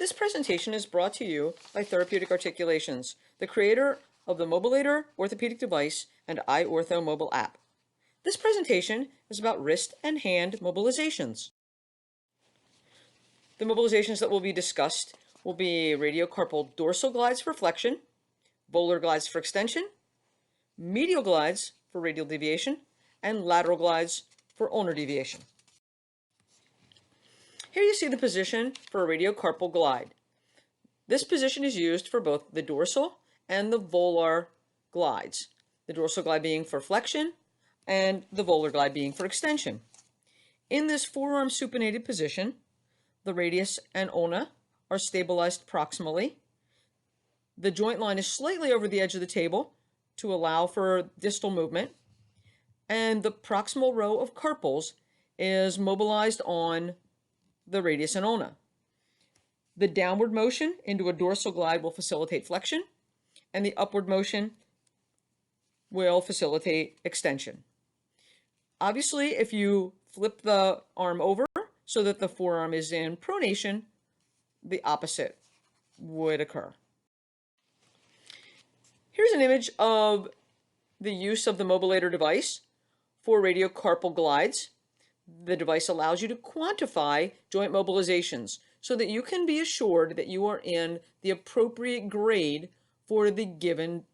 This presentation is brought to you by Therapeutic Articulations, the creator of the Mobil-Aider orthopedic device and iOrtho mobile app. This presentation is about wrist and hand mobilizations. The mobilizations that will be discussed will be radiocarpal dorsal glides for flexion, volar glides for extension, medial glides for radial deviation, and lateral glides for ulnar deviation. Here you see the position for a radiocarpal glide. This position is used for both the dorsal and the volar glides. The dorsal glide being for flexion and the volar glide being for extension. In this forearm supinated position, the radius and ulna are stabilized proximally. The joint line is slightly over the edge of the table to allow for distal movement, and the proximal row of carpals is mobilized on the radius and ulna. The downward motion into a dorsal glide will facilitate flexion, and the upward motion will facilitate extension. Obviously, if you flip the arm over so that the forearm is in pronation, the opposite would occur. Here's an image of the use of the Mobil-Aider device for radiocarpal glides. The device allows you to quantify joint mobilizations so that you can be assured that you are in the appropriate grade for the given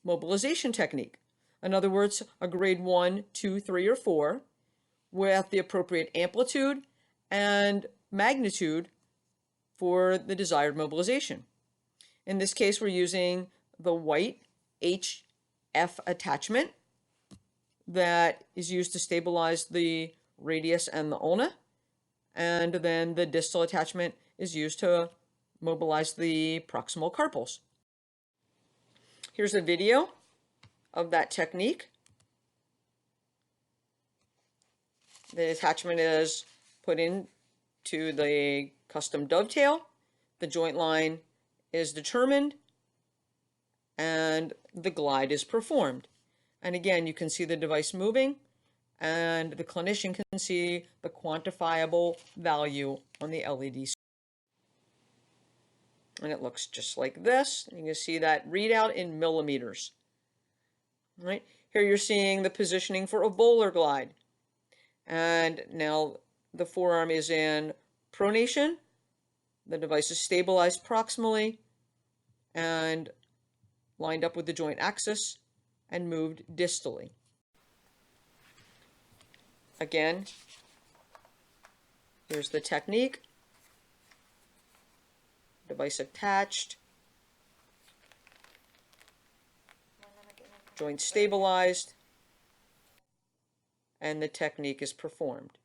mobilization technique. In other words, a grade 1, 2, 3, or 4 with the appropriate amplitude and magnitude for the desired mobilization. In this case, we're using the white HF attachment that is used to stabilize the radius and the ulna, and then the distal attachment is used to mobilize the proximal carpals. Here's a video of that technique. The attachment is put into the custom dovetail, the joint line is determined, and the glide is performed. And again, you can see the device moving, and the clinician can see the quantifiable value on the LED. And it looks just like this. You can see that readout in millimeters. All right. Here you're seeing the positioning for a volar glide. And now the forearm is in pronation. The device is stabilized proximally and lined up with the joint axis and moved distally. Again, here's the technique. Device attached. Joint stabilized. And the technique is performed.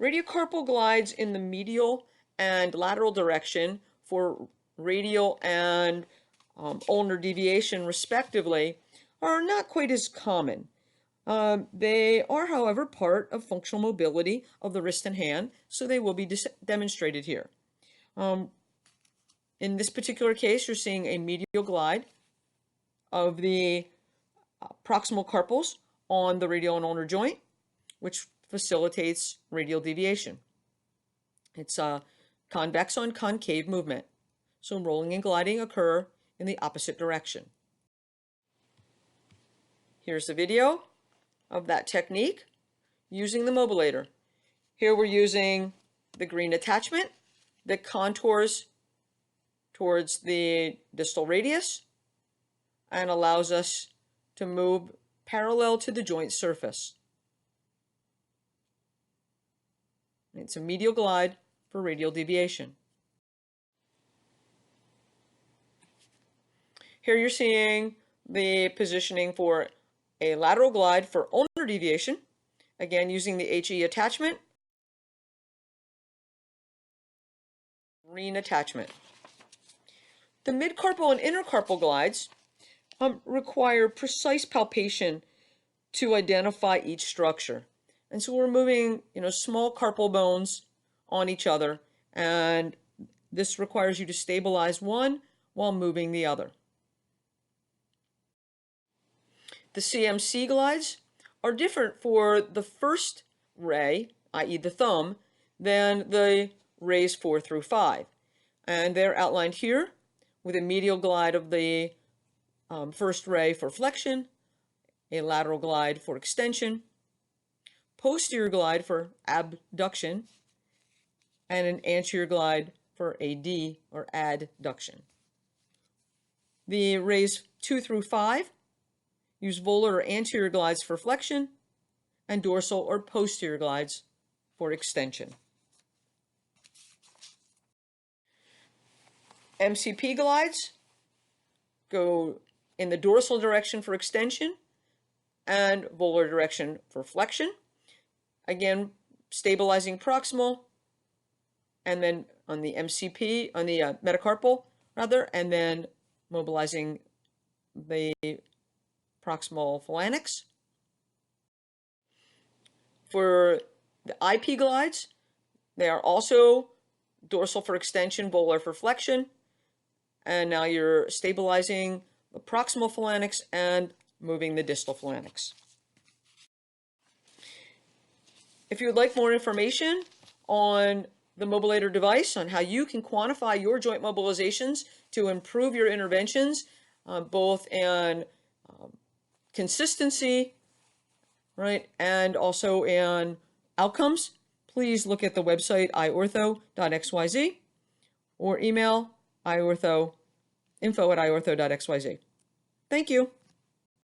Radiocarpal glides in the medial and lateral direction for radial and ulnar deviation, respectively, are not quite as common. They are, however, part of functional mobility of the wrist and hand, so they will be demonstrated here. In this particular case, you're seeing a medial glide of the proximal carpals on the radial and ulnar joint, which facilitates radial deviation. It's a convex on concave movement, so rolling and gliding occur in the opposite direction. Here's the video of that technique using the Mobil-Aider. Here we're using the green attachment that contours towards the distal radius and allows us to move parallel to the joint surface. It's a medial glide for radial deviation. Here you're seeing the positioning for a lateral glide for ulnar deviation, again using the HE attachment, green attachment. The midcarpal and intercarpal glides require precise palpation to identify each structure. And so we're moving, small carpal bones on each other, and this requires you to stabilize one while moving the other. The CMC glides are different for the first ray i.e. the thumb, than the rays 4 through 5. And they're outlined here with a medial glide of the first ray for flexion, a lateral glide for extension, posterior glide for abduction, and an anterior glide for AD or adduction. The rays 2 through 5 use volar or anterior glides for flexion and dorsal or posterior glides for extension. MCP glides go in the dorsal direction for extension and volar direction for flexion. Again, stabilizing proximal, and then on the MCP, on the metacarpal rather, and then mobilizing the proximal phalanx. For the IP glides, they are also dorsal for extension, volar for flexion, and now you're stabilizing the proximal phalanx and moving the distal phalanx. If you would like more information on the Mobil-Aider device, on how you can quantify your joint mobilizations to improve your interventions, both in consistency, right, and also in outcomes, please look at the website iortho.xyz or email info@iortho.xyz. Thank you.